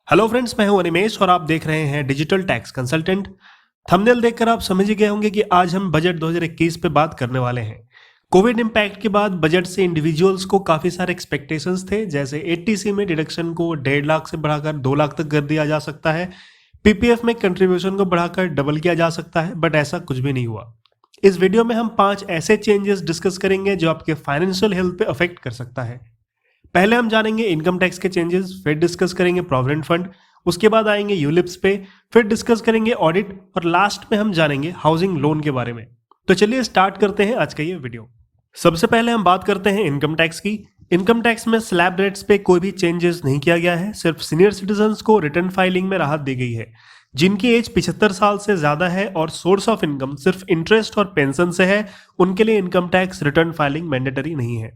Hello friends, मैं हूं अनिमेश और आप देख रहे हैं डिजिटल टैक्स कंसल्टेंट। थंबनेल देखकर आप समझ ही गए होंगे कि आज हम बजट 2021 पे बात करने वाले हैं। कोविड इम्पैक्ट के बाद बजट से इंडिविजुअल्स को काफी सारे एक्सपेक्टेशंस थे, जैसे 80C में डिडक्शन को 1.5 लाख से बढ़ाकर 2 लाख तक कर दिया जा सकता है, पीपीएफ में कंट्रीब्यूशन को बढ़ाकर डबल किया जा सकता है, बट ऐसा कुछ भी नहीं हुआ। इस वीडियो में हम 5 ऐसे चेंजेस डिस्कस करेंगे जो आपके फाइनेंशियल हेल्थ पे अफेक्ट कर सकता है। पहले हम जानेंगे इनकम टैक्स के चेंजेस, फिर डिस्कस करेंगे प्रोविडेंट फंड, उसके बाद आएंगे यूलिप्स पे, फिर डिस्कस करेंगे ऑडिट और लास्ट में हम जानेंगे हाउसिंग लोन के बारे में। तो चलिए स्टार्ट करते हैं आज का ये वीडियो। सबसे पहले हम बात करते हैं इनकम टैक्स की। इनकम टैक्स में स्लैब रेट्स पे कोई भी चेंजेस नहीं किया गया है, सिर्फ सीनियर सिटीजन्स को रिटर्न फाइलिंग में राहत दी गई है। जिनकी एज 75 साल से ज्यादा है और सोर्स ऑफ इनकम सिर्फ इंटरेस्ट और पेंशन से है, उनके लिए income tax return filing mandatory नहीं है।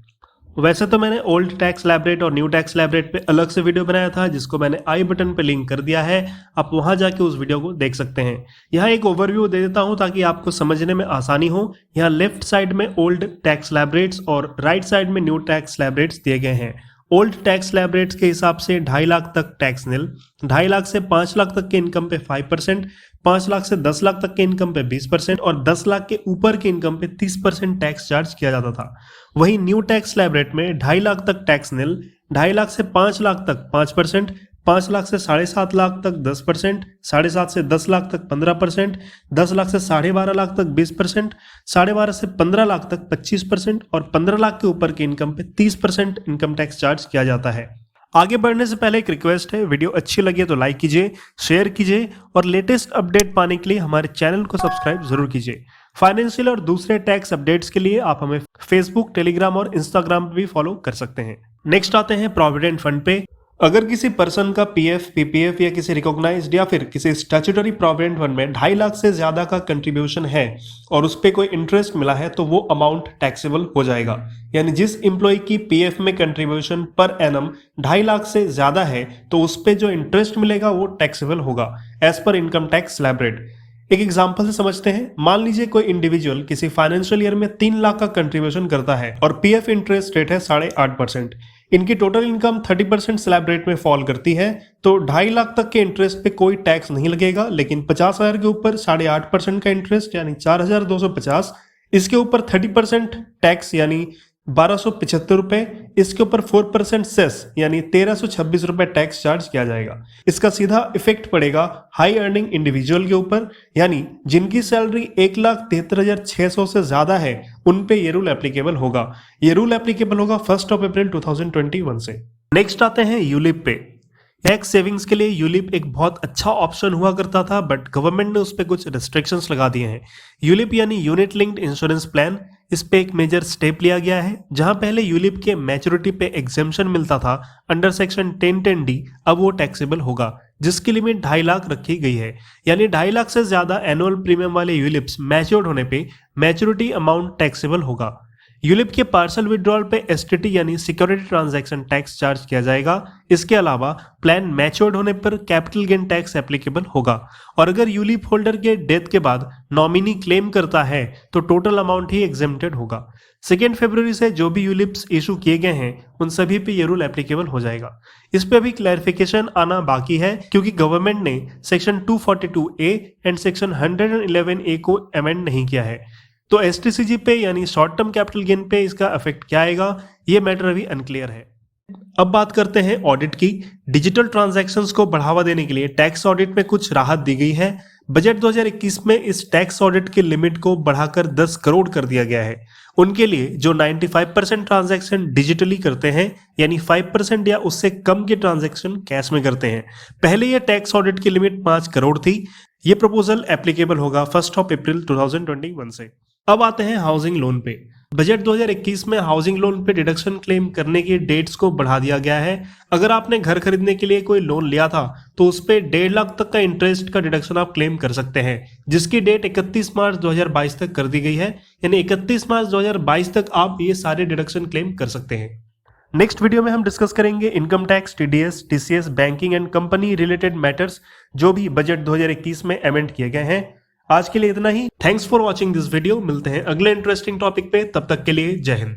वैसे तो मैंने ओल्ड टैक्स स्लैब रेट और न्यू टैक्स स्लैब रेट पे अलग से वीडियो बनाया था, जिसको मैंने आई बटन पे लिंक कर दिया है, आप वहां जाके उस वीडियो को देख सकते हैं। यहाँ एक ओवरव्यू दे देता हूं ताकि आपको समझने में आसानी हो। यहाँ लेफ्ट साइड में ओल्ड टैक्स स्लैब रेट्स और राइट साइड में न्यू टैक्स स्लैब रेट्स दिए गए हैं। ओल्ड टैक्स स्लैब रेट्स के हिसाब से 2.5 लाख तक टैक्स निल, 2.5 लाख से 5 लाख तक के इनकम पे 5%, 5 लाख से 10 लाख तक के इनकम पे 20% और 10 लाख के ऊपर के इनकम पे 30% टैक्स चार्ज किया जाता था। वहीं न्यू टैक्स स्लैब रेट में 2.5 लाख तक टैक्स निल, 2.5 लाख से 5 लाख तक 5%, 5 लाख से 7.5 लाख तक 10%, 7.5 से 10 लाख तक 15%, 10 लाख से 12.5 लाख तक 20%, 12.5 से 15 लाख तक 25% और 15 लाख के ऊपर के इनकम पे 30% इनकम टैक्स चार्ज किया जाता है। आगे बढ़ने से पहले एक रिक्वेस्ट है, वीडियो अच्छी लगी तो लाइक कीजिए, शेयर कीजिए और लेटेस्ट अपडेट पाने के लिए हमारे चैनल को सब्सक्राइब जरूर कीजिए। फाइनेंशियल और दूसरे टैक्स अपडेट्स के लिए आप हमें फेसबुक, टेलीग्राम और इंस्टाग्राम पे भी फॉलो कर सकते हैं। नेक्स्ट आते हैं प्रोविडेंट फंड पे। अगर किसी पर्सन का पीएफ, पीपीएफ या किसी रिकॉग्नाइज्ड या फिर किसी स्टैट्यूटरी प्रोविडेंट फंड में 2.5 लाख से ज्यादा का कंट्रीब्यूशन है और उस पर कोई इंटरेस्ट मिला है, तो वो अमाउंट टैक्सेबल हो जाएगा। यानी जिस एम्प्लॉय की पीएफ में कंट्रीब्यूशन पर एनम 2.5 लाख से ज्यादा है, तो उस पर जो इंटरेस्ट मिलेगा वो टैक्सेबल होगा as per income tax slab rate. एक एग्जांपल से समझते हैं। मान लीजिए कोई इंडिविजुअल किसी फाइनेंशियल ईयर में 3 लाख का कंट्रीब्यूशन करता है और पीएफ इंटरेस्ट रेट है 8.5%। इनकी टोटल इनकम 30% स्लैब रेट में फॉल करती है, तो 2.5 लाख तक के इंटरेस्ट पे कोई टैक्स नहीं लगेगा, लेकिन 50,000 के ऊपर 8.5% का इंटरेस्ट यानी 4,250, इसके ऊपर 30% टैक्स यानी 1,275 रुपए, इसके ऊपर 4% सेस यानी 1,326 रुपए टैक्स चार्ज किया जाएगा। इसका सीधा इफेक्ट पड़ेगा हाई अर्निंग इंडिविजुअल के ऊपर, यानी जिनकी सैलरी 1,73,600 से ज्यादा है, उन पे ये रूल एप्लीकेबल होगा। ये रूल एप्लीकेबल होगा 1 अप्रैल 2021 से। नेक्स्ट आते हैं यूलिप पे। टैक्स सेविंग्स के लिए यूलिप एक बहुत अच्छा ऑप्शन हुआ करता था, बट गवर्नमेंट ने उस पर कुछ रिस्ट्रिक्शंस लगा दिए हैं। यूलिप यानी यूनिट लिंक्ड इंश्योरेंस प्लान, इस पे एक मेजर स्टेप लिया गया है। जहां पहले यूलिप के मैच्योरिटी पे एग्जेम्पशन मिलता था अंडर सेक्शन 1010D, अब वो टैक्सेबल होगा, जिसकी लिमिट 2.5 लाख रखी गई है। यानी 2.5 लाख से ज्यादा एनुअल प्रीमियम वाले यूलिप्स मैच्योर्ड होने पे मैच्योरिटी अमाउंट टैक्सेबल होगा। यूलिप के पार्सल विड्रॉल पे एसटीटी यानी सिक्योरिटी ट्रांजैक्शन टैक्स चार्ज किया जाएगा। इसके अलावा प्लान मैच्योर्ड होने पर कैपिटल गेन टैक्स एप्लीकेबल होगा। और अगर यूलिप होल्डर के डेथ के बाद नॉमिनी क्लेम करता है तो टोटल अमाउंट ही एग्जेम्प्टेड होगा। 2 फरवरी से जो भी यूलिप्स इशू किए गए हैं उन सभी पे ये रूल एप्लीकेबल हो जाएगा। इस पे अभी क्लैरिफिकेशन आना बाकी है, क्योंकि गवर्नमेंट ने section 242A and section 111A को अमेंड नहीं किया है। तो एसटीसीजी पे यानी शॉर्ट टर्म कैपिटल गेन पे इसका इफेक्ट क्या आएगा, ये मैटर अभी अनक्लियर है। अब बात करते हैं ऑडिट की। डिजिटल ट्रांजैक्शंस को बढ़ावा देने के लिए टैक्स ऑडिट में कुछ राहत दी गई है। बजट 2021 में इस टैक्स ऑडिट की लिमिट को बढ़ाकर 10 करोड़ कर दिया गया है। उनके लिए जो 95% ट्रांजैक्शन डिजिटली करते हैं, यानी 5% या उससे कम के ट्रांजैक्शन कैश में करते हैं। पहले यह टैक्स ऑडिट की लिमिट 5 करोड़ थी। ये प्रपोजल एप्लीकेबल होगा 1 अप्रैल 2021 से। अब आते हैं हाउसिंग लोन पे। बजट 2021 में हाउसिंग लोन पे डिडक्शन क्लेम करने की डेट्स को बढ़ा दिया गया है। अगर आपने घर खरीदने के लिए कोई लोन लिया था तो उस पे 1.5 लाख तक का इंटरेस्ट का डिडक्शन आप क्लेम कर सकते हैं, जिसकी डेट 31 मार्च 2022 तक कर दी गई है। यानी 31 मार्च 2022 तक आप ये सारे डिडक्शन क्लेम कर सकते हैं। नेक्स्ट वीडियो में हम डिस्कस करेंगे income tax, TDS, TCS, banking and company related matters जो भी बजट 2021 में अमेंड किए गए हैं। आज के लिए इतना ही। Thanks for watching this video. मिलते हैं अगले इंटरेस्टिंग टॉपिक पे, तब तक के लिए जय हिंद।